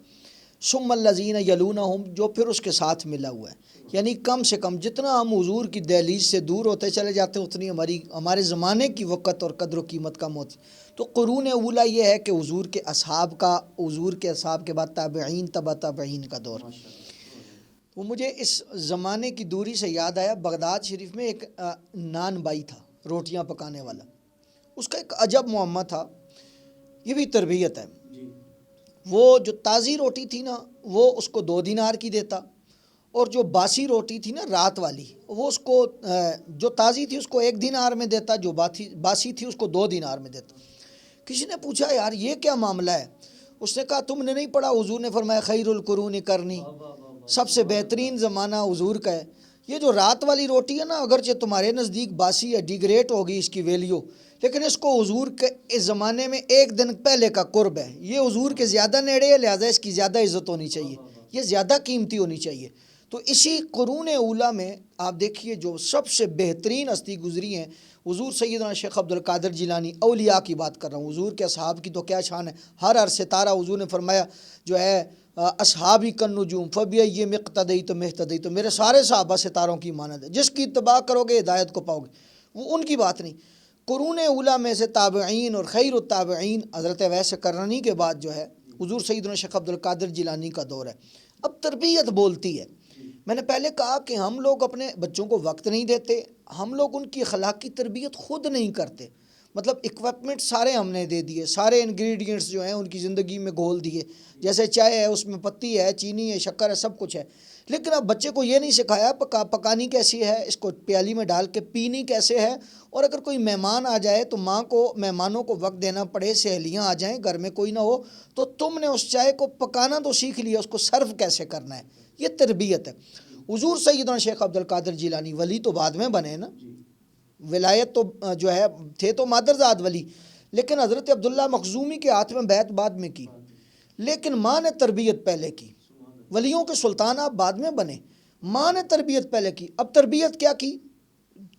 ثم الذین یلونہم، جو پھر اس کے ساتھ ملا ہوا ہے، یعنی کم سے کم جتنا ہم حضور کی دہلیز سے دور ہوتے چلے جاتے ہیں اتنی ہمارے زمانے کی وقت اور قدر و قیمت کم ہوتی۔ تو قرون اولیٰ یہ ہے کہ حضور کے اصحاب کا، حضور کے اصحاب کے بعد تابعین، تبع تابعین کا دور۔ وہ مجھے اس زمانے کی دوری سے یاد آیا، بغداد شریف میں ایک نان بائی تھا، روٹیاں پکانے والا، اس کا ایک عجب معمہ تھا، یہ بھی تربیت ہے۔ وہ جو تازی روٹی تھی نا وہ اس کو 2 دینار کی دیتا، اور جو باسی روٹی تھی نا رات والی وہ اس کو جو تازی تھی اس کو 1 دینار میں دیتا، جو باسی تھی اس کو 2 دینار میں دیتا۔ کسی نے پوچھا یار یہ کیا معاملہ ہے؟ اس نے کہا تم نے نہیں پڑھا حضور نے فرمایا خیر القرون قرنی، سب سے بہترین زمانہ حضور کا ہے۔ یہ جو رات والی روٹی ہے نا اگرچہ تمہارے نزدیک باسی ہے، ڈیگریٹ ہوگی اس کی ویلیو، لیکن اس کو حضور کے اس زمانے میں 1 دن پہلے کا قرب ہے، یہ حضور کے زیادہ نیڑے ہے، لہٰذا اس کی زیادہ عزت ہونی چاہیے، یہ زیادہ قیمتی ہونی چاہیے۔ تو اسی قرون اولیٰ میں آپ دیکھیے جو سب سے بہترین ہستی گزری ہیں، حضور سیدنا شیخ عبد القادر جیلانی، اولیاء کی بات کر رہا ہوں، حضور کے اصحاب کی تو کیا شان ہے، ہر ستارہ حضور نے فرمایا جو ہے اصحابی کن نجوم فبئی مقتدیت مہتدیت، تو میرے سارے صحابہ ستاروں کی مانند ہے، جس کی اتباع کرو گے ہدایت کو پاؤ گے، وہ ان کی بات نہیں۔ قرون اولیٰ میں سے تابعین اور خیر التابعین حضرت ویس کرنی کے بعد جو ہے حضور سیدنا شیخ عبد القادر جیلانی کا دور ہے۔ اب تربیت بولتی ہے، میں نے پہلے کہا کہ ہم لوگ اپنے بچوں کو وقت نہیں دیتے، ہم لوگ ان کی اخلاقی تربیت خود نہیں کرتے، مطلب اکوپمنٹ سارے ہم نے دے دیے، سارے انگریڈینٹس جو ہیں ان کی زندگی میں گھول دیے، جیسے چائے ہے اس میں پتی ہے، چینی ہے، شکر ہے، سب کچھ ہے، لیکن اب بچے کو یہ نہیں سکھایا پکانی کیسی ہے، اس کو پیالی میں ڈال کے پینی کیسے ہے، اور اگر کوئی مہمان آ جائے تو ماں کو مہمانوں کو وقت دینا پڑے، سہیلیاں آ جائیں گھر میں کوئی نہ ہو تو تم نے اس چائے کو پکانا تو سیکھ لیا، اس کو سرو کیسے کرنا ہے، یہ تربیت ہے۔ حضور سیدنا شیخ عبد القادر جیلانی ولی تو بعد میں بنے نا، ولایت تو جو ہے تھے تو مادرزاد ولی، لیکن حضرت عبداللہ مخزومی کے ہاتھ میں بیعت بعد میں کی، لیکن ماں نے تربیت پہلے کی۔ ولیوں کے سلطان آپ بعد میں بنے، ماں نے تربیت پہلے کی۔ اب تربیت کیا کی؟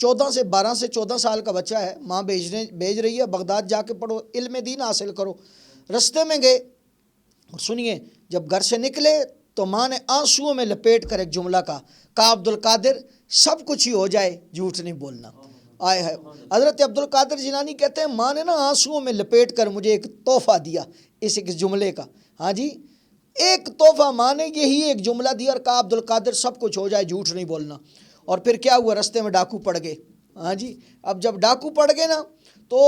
12 سے 14 سال کا بچہ ہے، ماں بھیج رہی ہے بغداد جا کے پڑھو، علم دین حاصل کرو۔ رستے میں گئے، سنیے، جب گھر سے نکلے تو ماں نے آنسوؤں میں لپیٹ کر ایک جملہ کہا عبد القادر سب کچھ ہی ہو جائے جھوٹ نہیں بولنا۔ آئے ہے حضرت عبد القادر جیلانی کہتے ہیں ماں نے نا آنسوؤں میں لپیٹ کر مجھے ایک تحفہ دیا اس ایک جملے کا، ہاں جی، ایک تحفہ ماں نے یہی ایک جملہ دیا اور کہا عبد القادر سب کچھ ہو جائے جھوٹ نہیں بولنا۔ اور پھر کیا ہوا، رستے میں ڈاکو پڑ گئے، ہاں جی، اب جب ڈاکو پڑ گئے نا تو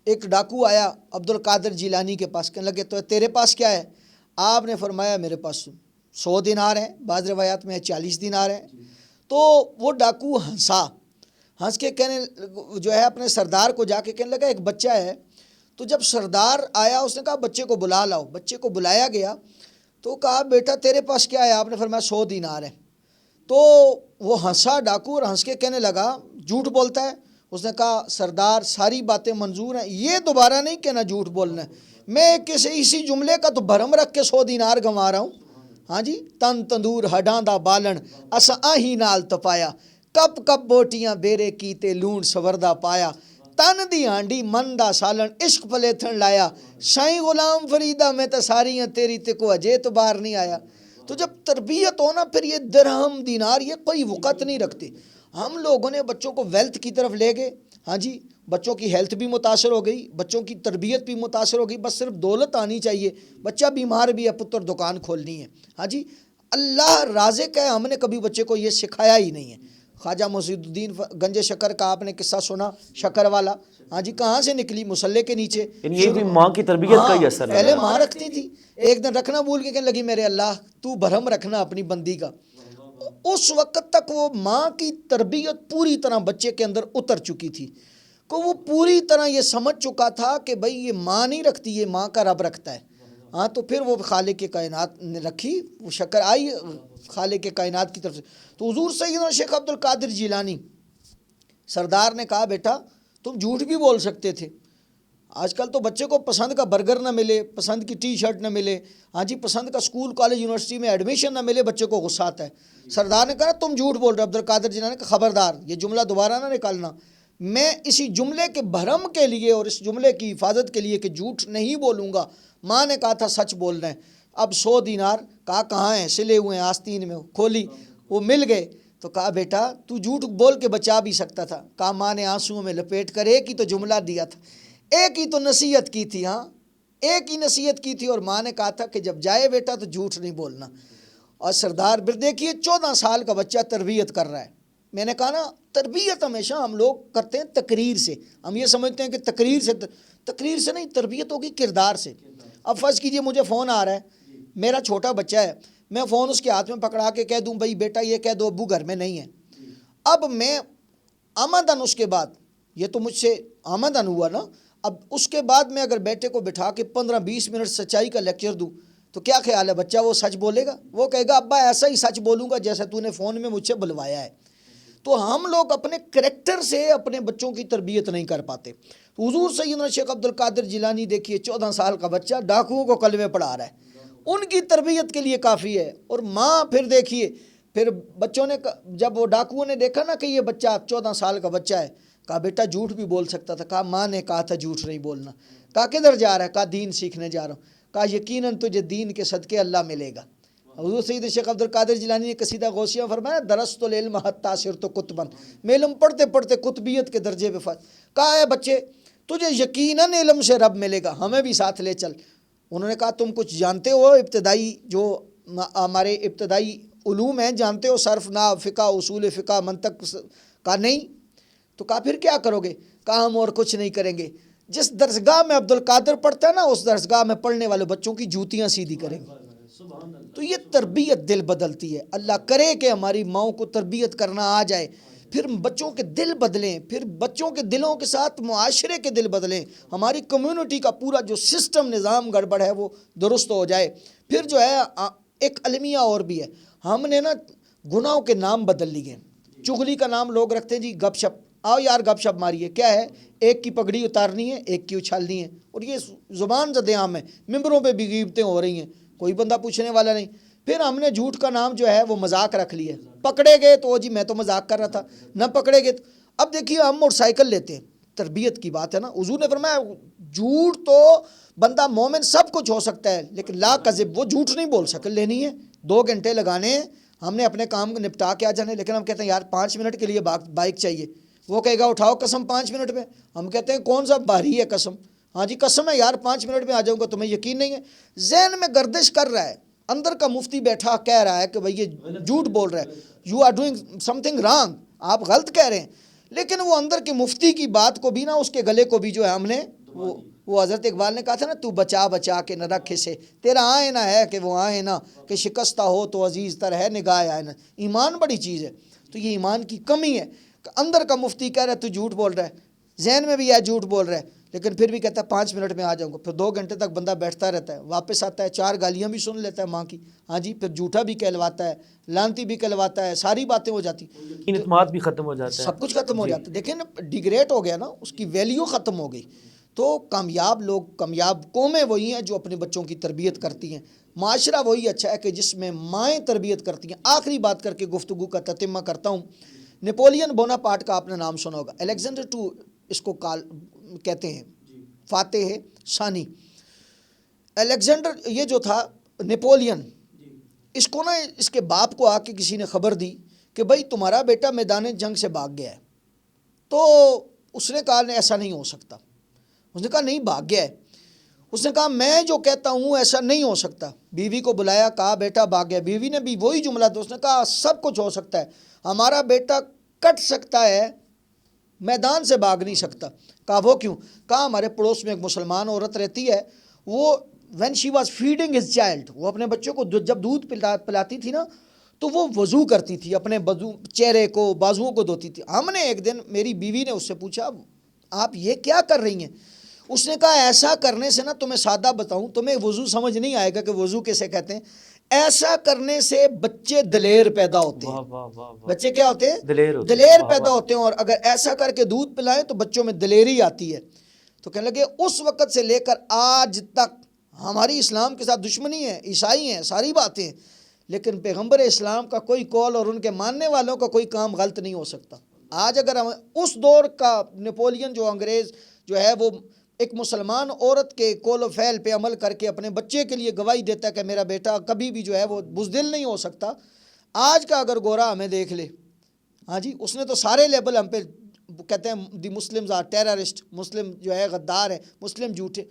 ایک ڈاکو آیا عبد القادر جیلانی کے پاس، کہنے لگے تو تیرے پاس کیا ہے؟ آپ نے فرمایا میرے پاس 100 دینار ہیں، بعض روایات میں 40 دینار ہیں۔ تو وہ ڈاکو ہنسا ہنس کے کہنے جو ہے اپنے سردار کو جا کے کہنے لگا ایک بچہ ہے. تو جب سردار آیا اس نے کہا بچے کو بلا لاؤ. بچے کو بلایا گیا تو کہا بیٹا تیرے پاس کیا ہے؟ آپ نے فرمایا 100 دینار ہے. تو وہ ہنسا ڈاکو اور ہنس کے کہنے لگا جھوٹ بولتا ہے. اس نے کہا سردار ساری باتیں منظور ہیں, یہ دوبارہ نہیں کہنا جھوٹ بولنا ہے. میں اسی جملے کا تو بھرم رکھ کے 100 دینار گنوا رہا ہوں. ہاں جی, تن تندور ہڈاں دا بالن اسا آہی نال تپایا, کپ کپ بوٹیاں بیرے کیتے لون سوردہ پایا, تن دی ہانڈی من دا سالن عشق پلیتھن لایا, شائی غلام فریدہ میں تو ساریاں تیری تے کو اجے تو باہر نہیں آیا. تو جب تربیت ہونا پھر یہ درہم دینار یہ کوئی وقت نہیں رکھتے. ہم لوگوں نے بچوں کو ویلتھ کی طرف لے گئے. ہاں جی, بچوں کی ہیلتھ بھی متاثر ہو گئی, بچوں کی تربیت بھی متاثر ہو گئی. بس صرف دولت آنی چاہیے, بچہ بیمار بھی ہے پتر دکان کھولنی ہے. ہاں جی, اللہ رازق ہے, ہم نے کبھی بچے کو یہ سکھایا ہی نہیں ہے. خواجہ محی الدین گنج شکر کا آپ نے قصہ سنا, شکر والا. ہاں جی, کہاں سے نکلی؟ مسلح کے نیچے. یعنی یہ بھی ماں کی تربیت کا ہی اثر ہے. پہلے ماں رکھتی تھی, ایک دن رکھنا بھول کے کہنے لگی میرے اللہ تو بھرم رکھنا اپنی بندی کا. اس وقت تک وہ ماں کی تربیت پوری طرح بچے کے اندر اتر چکی تھی کہ وہ پوری طرح یہ سمجھ چکا تھا کہ بھئی یہ ماں نہیں رکھتی, یہ ماں کا رب رکھتا ہے. ہاں, تو پھر وہ خالق کائنات نے رکھی, وہ شکر آئی خالق کائنات کی طرف سے. تو حضور سیدنا شیخ عبد القادر جیلانی سردار نے کہا بیٹا تم جھوٹ بھی بول سکتے تھے. آج کل تو بچے کو پسند کا برگر نہ ملے, پسند کی ٹی شرٹ نہ ملے, ہاں جی, پسند کا اسکول کالج یونیورسٹی میں ایڈمیشن نہ ملے, بچے کو غصہ آتا ہے. سردار نے کہا تم جھوٹ بول رہے. عبد القادر جیلانی کا خبردار یہ جملہ دوبارہ نہ نکالنا. میں اسی جملے کے بھرم کے لیے اور اس جملے کی حفاظت کے لیے کہ جھوٹ نہیں بولوں گا, ماں نے کہا تھا سچ بولنا ہے. اب 100 دینار کہا کہاں ہیں؟ سلے ہوئے ہیں آستین میں. کھولی, وہ مل گئے. تو کہا بیٹا تو جھوٹ بول کے بچا بھی سکتا تھا. کہا ماں نے آنسوؤں میں لپیٹ کر ایک ہی تو جملہ دیا تھا, ایک ہی تو نصیحت کی تھی. ہاں, ایک ہی نصیحت کی تھی, اور ماں نے کہا تھا کہ جب جائے بیٹا تو جھوٹ نہیں بولنا. اور سردار پھر دیکھیے 14 سال کا بچہ تربیت کر رہا ہے. میں نے کہا نا تربیت ہمیشہ ہم لوگ کرتے ہیں تقریر سے. ہم یہ سمجھتے ہیں کہ تقریر سے نہیں, تربیت ہوگی کردار سے. اب فرض کیجئے مجھے فون آ رہا ہے, میرا چھوٹا بچہ ہے, میں فون اس کے ہاتھ میں پکڑا کے کہہ دوں بھائی بیٹا یہ کہہ دو ابو گھر میں نہیں ہے. اب میں آمدن اس کے بعد, یہ تو مجھ سے آمدن ہوا نا, اب اس کے بعد میں اگر بیٹے کو بٹھا کے 15-20 منٹ سچائی کا لیکچر دوں تو کیا خیال ہے بچہ وہ سچ بولے گا؟ وہ کہے گا ابا ایسا ہی سچ بولوں گا جیسا تو نے فون میں مجھ سے بلوایا ہے. تو ہم لوگ اپنے کریکٹر سے اپنے بچوں کی تربیت نہیں کر پاتے. حضور سیدنا شیخ عبد القادر جیلانی دیکھیے 14 سال کا بچہ ڈاکوؤں کو کلمے پڑھا رہا ہے, ان کی تربیت کے لیے کافی ہے. اور ماں پھر دیکھیے, پھر بچوں نے جب وہ ڈاکوؤں نے دیکھا نا کہ یہ بچہ 14 سال کا بچہ ہے, کہا بیٹا جھوٹ بھی بول سکتا تھا. کہا ماں نے کہا تھا جھوٹ نہیں بولنا. کہا کدھر جا رہا ہے؟ کہا دین سیکھنے جا رہا ہوں. کہا یقیناً تجھے دین کے صدقے اللہ ملے گا. حضور سید شیخ عبد القادر جیلانی نے قصیدہ غوثیہ فرمایا درست العلم حتی صرت قطبا, میں علم پڑھتے پڑھتے قطبیت کے درجے پہ کہا ہے بچے تجھے یقیناً علم سے رب ملے گا, ہمیں بھی ساتھ لے چل. انہوں نے کہا تم کچھ جانتے ہو ابتدائی جو ہمارے ابتدائی علوم ہیں, جانتے ہو صرف نحو فقہ اصول فقہ منطق؟ کہا نہیں. تو کہا پھر کیا کرو گے؟ کہا ہم اور کچھ نہیں کریں گے, جس درسگاہ میں عبد القادر پڑھتا ہے نا اس درسگاہ میں پڑھنے والے بچوں کی جوتیاں سیدھی کریں گے. تو یہ تربیت دل بدلتی ہے. اللہ کرے کہ ہماری ماؤں کو تربیت کرنا آ جائے, پھر بچوں کے دل بدلیں, پھر بچوں کے دلوں کے ساتھ معاشرے کے دل بدلیں, ہماری کمیونٹی کا پورا جو سسٹم نظام گڑبڑ ہے وہ درست ہو جائے. پھر جو ہے ایک المیہ اور بھی ہے, ہم نے نا گناہوں کے نام بدل لیے. چغلی کا نام لوگ رکھتے ہیں جی گپ شپ, آؤ یار گپ شپ ماریے. کیا ہے؟ ایک کی پگڑی اتارنی ہے, ایک کی اچھالنی ہے. اور یہ زبان زد عام ہے, ممبروں پہ بھی غیبتیں ہو رہی ہیں, کوئی بندہ پوچھنے والا نہیں. پھر ہم نے جھوٹ کا نام جو ہے وہ مذاق رکھ لیا. پکڑے گئے تو جی میں تو مذاق کر رہا تھا, نہ پکڑے گئے تو اب دیکھیے ہم موٹر سائیکل لیتے ہیں, تربیت کی بات ہے نا. حضور نے فرمایا جھوٹ تو بندہ مومن سب کچھ ہو سکتا ہے, لیکن لا کذب, وہ جھوٹ نہیں بول سکل لینی ہے. 2 گھنٹے لگانے ہیں, ہم نے اپنے کام کو نپٹا کے آ جانے, لیکن ہم کہتے ہیں یار 5 منٹ کے لیے بائک چاہیے. وہ کہے گا اٹھاؤ قسم 5 منٹ میں. ہم کہتے ہیں کون سا بھاری ہے قسم؟ ہاں جی قسم ہے یار 5 منٹ میں آ جاؤں گا. تمہیں یقین نہیں ہے؟ ذہن میں گردش کر رہا ہے, اندر کا مفتی بیٹھا کہہ رہا ہے کہ بھئی یہ جھوٹ بول رہا ہے, you are doing something wrong, آپ غلط کہہ رہے ہیں. لیکن وہ اندر کے مفتی کی بات کو بھی نا, اس کے گلے کو بھی جو ہے ہم نے وہ حضرت اقبال نے کہا تھا نا, تو بچا بچا کے نہ رکھ اسے, تیرا آئینہ ہے کہ وہ آئینہ کہ شکستہ ہو تو عزیز تر ہے نگاہ آئینہ. ایمان بڑی چیز ہے. تو یہ ایمان کی کمی ہے. اندر کا مفتی کہہ رہا ہے تو جھوٹ بول رہا ہے، ذہن میں بھی یہ جھوٹ بول رہا ہے، لیکن پھر بھی کہتا ہے 5 منٹ میں آ جاؤں گا، پھر 2 گھنٹے تک بندہ بیٹھتا رہتا ہے، واپس آتا ہے 4 گالیاں بھی سن لیتا ہے ماں کی، ہاں جی، پھر جھوٹا بھی کہلواتا ہے، لانتی بھی کہلواتا ہے، ساری باتیں ہو جاتی، اعتماد بھی ختم ہو جاتا ہے، سب کچھ ختم ہو جاتا ہے۔ دیکھیں نا، ڈیگریٹ ہو گیا نا، اس کی ویلیو ختم ہو گئی۔ تو کامیاب لوگ، کامیاب قومیں وہی ہیں جو اپنے بچوں کی تربیت کرتی ہیں، معاشرہ وہی اچھا ہے کہ جس میں مائیں تربیت کرتی ہیں۔ آخری بات کر کے گفتگو کا تتمہ کرتا ہوں، نیپولین بوناپارٹ کا آپ نے نام سنا ہوگا، الیگزینڈر ٹو اس کو کہتے ہیں، فاتح ثانی۔ الیگزینڈر یہ جو تھا نیپولین، اس کو نا اس کے باپ کو آ کے کسی نے خبر دی کہ بھائی تمہارا بیٹا میدان جنگ سے بھاگ گیا ہے، تو اس نے کہا ایسا نہیں ہو سکتا، اس نے کہا نہیں بھاگ گیا ہے، اس نے کہا میں جو کہتا ہوں ایسا نہیں ہو سکتا، بیوی کو بلایا، کہا بیٹا بھاگ گیا، بیوی نے بھی وہی جملہ دیا، اس نے کہا سب کچھ ہو سکتا ہے، ہمارا بیٹا کٹ سکتا ہے، میدان سے بھاگ نہیں سکتا۔ کہا وہ کیوں؟ کہا ہمارے پڑوس میں ایک مسلمان عورت رہتی ہے، وہ when she was feeding his child، وہ اپنے بچوں کو جب دودھ پلاتی تھی نا تو وہ وضو کرتی تھی، اپنے چہرے کو، بازوؤں کو دھوتی تھی۔ ہم نے ایک دن، میری بیوی نے اس سے پوچھا آپ یہ کیا کر رہی ہیں؟ اس نے کہا ایسا کرنے سے نا، تمہیں سادہ بتاؤں، تمہیں وضو سمجھ نہیں آئے گا کہ وضو کیسے کہتے ہیں، ایسا کرنے سے بچے دلیر پیدا ہوتے ہیں۔ بچے کیا ہوتے ہیں؟ دلیر پیدا ہوتے ہیں، اور اگر ایسا کر کے دودھ پلائیں تو بچوں میں دلیری آتی ہے۔ تو کہنے لگے اس وقت سے لے کر آج تک ہماری اسلام کے ساتھ دشمنی ہے، عیسائی ہیں، ساری باتیں ہیں، لیکن پیغمبر اسلام کا کوئی قول اور ان کے ماننے والوں کا کوئی کام غلط نہیں ہو سکتا۔ آج اگر ہم اس دور کا نیپولین جو انگریز جو ہے وہ ایک مسلمان عورت کے قول و فعل پہ عمل کر کے اپنے بچے کے لیے گواہی دیتا ہے کہ میرا بیٹا کبھی بھی جو ہے وہ بزدل نہیں ہو سکتا، آج کا اگر گورا ہمیں دیکھ لے، ہاں جی، اس نے تو سارے لیبل ہم پہ کہتے ہیں، دی مسلمز آر ٹیررسٹ، مسلم جو ہے غدار ہے، مسلم جھوٹے۔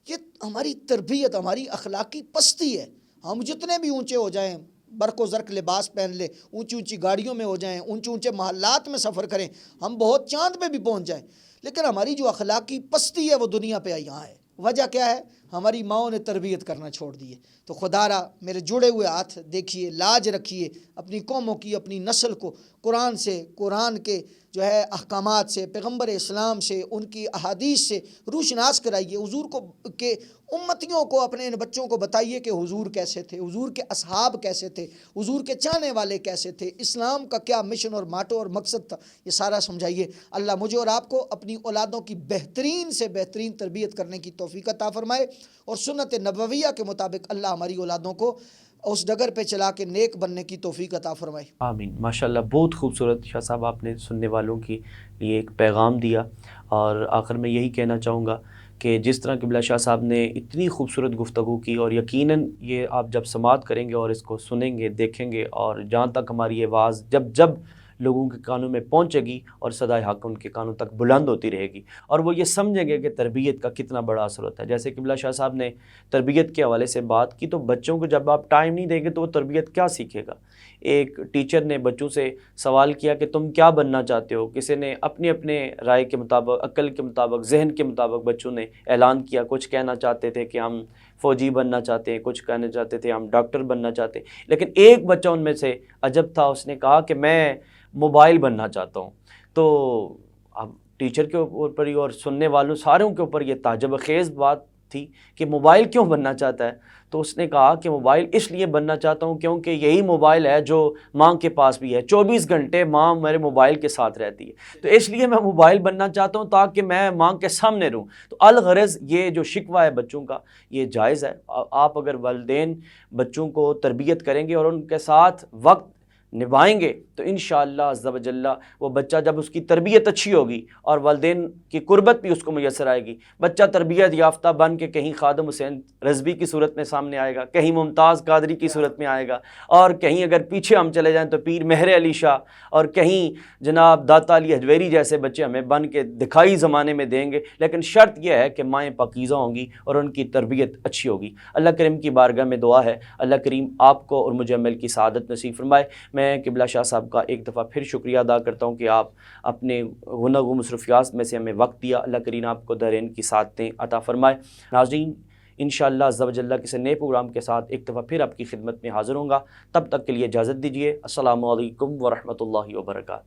یہ ہماری تربیت، ہماری اخلاقی پستی ہے۔ ہم جتنے بھی اونچے ہو جائیں، برق و زرق لباس پہن لیں، اونچی اونچی گاڑیوں میں ہو جائیں، اونچے اونچے محلات میں سفر کریں، ہم بہت چاند پہ بھی پہنچ جائیں، لیکن ہماری جو اخلاقی پستی ہے وہ دنیا پہ یہاں ہے۔ وجہ کیا ہے؟ ہماری ماؤں نے تربیت کرنا چھوڑ دی ہے۔ تو خدا را میرے جڑے ہوئے ہاتھ دیکھیے، لاج رکھیے اپنی قوموں کی، اپنی نسل کو قرآن سے، قرآن کے جو ہے احکامات سے، پیغمبر اسلام سے، ان کی احادیث سے روشناس کرائیے، حضور کو کہ امتیوں کو، اپنے ان بچوں کو بتائیے کہ حضور کیسے تھے، حضور کے اصحاب کیسے تھے، حضور کے چاہنے والے کیسے تھے، اسلام کا کیا مشن اور ماٹو اور مقصد تھا، یہ سارا سمجھائیے۔ اللہ مجھے اور آپ کو اپنی اولادوں کی بہترین سے بہترین تربیت کرنے کی توفیق عطا فرمائے، اور سنت نبویہ کے مطابق اللہ ہماری اولادوں کو اس ڈگر پہ چلا کے نیک بننے کی توفیق عطا فرمائے۔ آمین۔ ماشاءاللہ، بہت خوبصورت شاہ صاحب آپ نے سننے والوں کے لیے ایک پیغام دیا، اور آخر میں یہی کہنا چاہوں گا کہ جس طرح قبلہ شاہ صاحب نے اتنی خوبصورت گفتگو کی، اور یقیناً یہ آپ جب سماعت کریں گے اور اس کو سنیں گے، دیکھیں گے، اور جہاں تک ہماری یہ آواز جب لوگوں کے کانوں میں پہنچے گی اور صدائے حق ان کے کانوں تک بلند ہوتی رہے گی، اور وہ یہ سمجھیں گے کہ تربیت کا کتنا بڑا اثر ہوتا ہے۔ جیسے قبلہ شاہ صاحب نے تربیت کے حوالے سے بات کی، تو بچوں کو جب آپ ٹائم نہیں دیں گے تو وہ تربیت کیا سیکھے گا؟ ایک ٹیچر نے بچوں سے سوال کیا کہ تم کیا بننا چاہتے ہو؟ کسی نے اپنے رائے کے مطابق، عقل کے مطابق، ذہن کے مطابق بچوں نے اعلان کیا، کچھ کہنا چاہتے تھے کہ ہم فوجی بننا چاہتے ہیں، کچھ کہنا چاہتے تھے ہم ڈاکٹر بننا چاہتے ہیں، لیکن ایک بچہ ان میں سے عجب تھا، اس نے کہا کہ میں موبائل بننا چاہتا ہوں۔ تو اب ٹیچر کے اوپر ہی اور سننے والوں ساروں کے اوپر یہ تعجب خیز بات تھی کہ موبائل کیوں بننا چاہتا ہے؟ تو اس نے کہا کہ موبائل اس لیے بننا چاہتا ہوں کیونکہ یہی موبائل ہے جو ماں کے پاس بھی ہے، 24 گھنٹے ماں میرے موبائل کے ساتھ رہتی ہے، تو اس لیے میں موبائل بننا چاہتا ہوں تاکہ میں ماں کے سامنے رہوں۔ تو الغرض یہ جو شکوہ ہے بچوں کا، یہ جائز ہے۔ آپ اگر والدین بچوں کو تربیت کریں گے اور ان کے ساتھ وقت نبھائیں گے تو انشاءاللہ عز و جل وہ بچہ جب اس کی تربیت اچھی ہوگی اور والدین کی قربت بھی اس کو میسر آئے گی، بچہ تربیت یافتہ بن کے کہیں خادم حسین رضوی کی صورت میں سامنے آئے گا، کہیں ممتاز قادری کی صورت میں آئے گا، اور کہیں اگر پیچھے ہم چلے جائیں تو پیر مہر علی شاہ، اور کہیں جناب داتا علی حجویری جیسے بچے ہمیں بن کے دکھائی زمانے میں دیں گے، لیکن شرط یہ ہے کہ مائیں پاکیزہ ہوں گی اور ان کی تربیت اچھی ہوگی۔ اللہ کریم کی بارگاہ میں دعا ہے اللہ کریم آپ کو اور مجھے عمل کی سعادت نصیب فرمائے۔ میں قبلہ شاہ صاحب کا ایک دفعہ پھر شکریہ ادا کرتا ہوں کہ آپ اپنے گناہ و مصروفیات میں سے ہمیں وقت دیا۔ اللہ کریم آپ کو دارین کی سعادتیں عطا فرمائے۔ ناظرین، انشاءاللہ عز و جل کسی نئے پروگرام کے ساتھ ایک دفعہ پھر آپ کی خدمت میں حاضر ہوں گا، تب تک کے لیے اجازت دیجیے۔ السلام علیکم ورحمۃ اللہ وبرکاتہ۔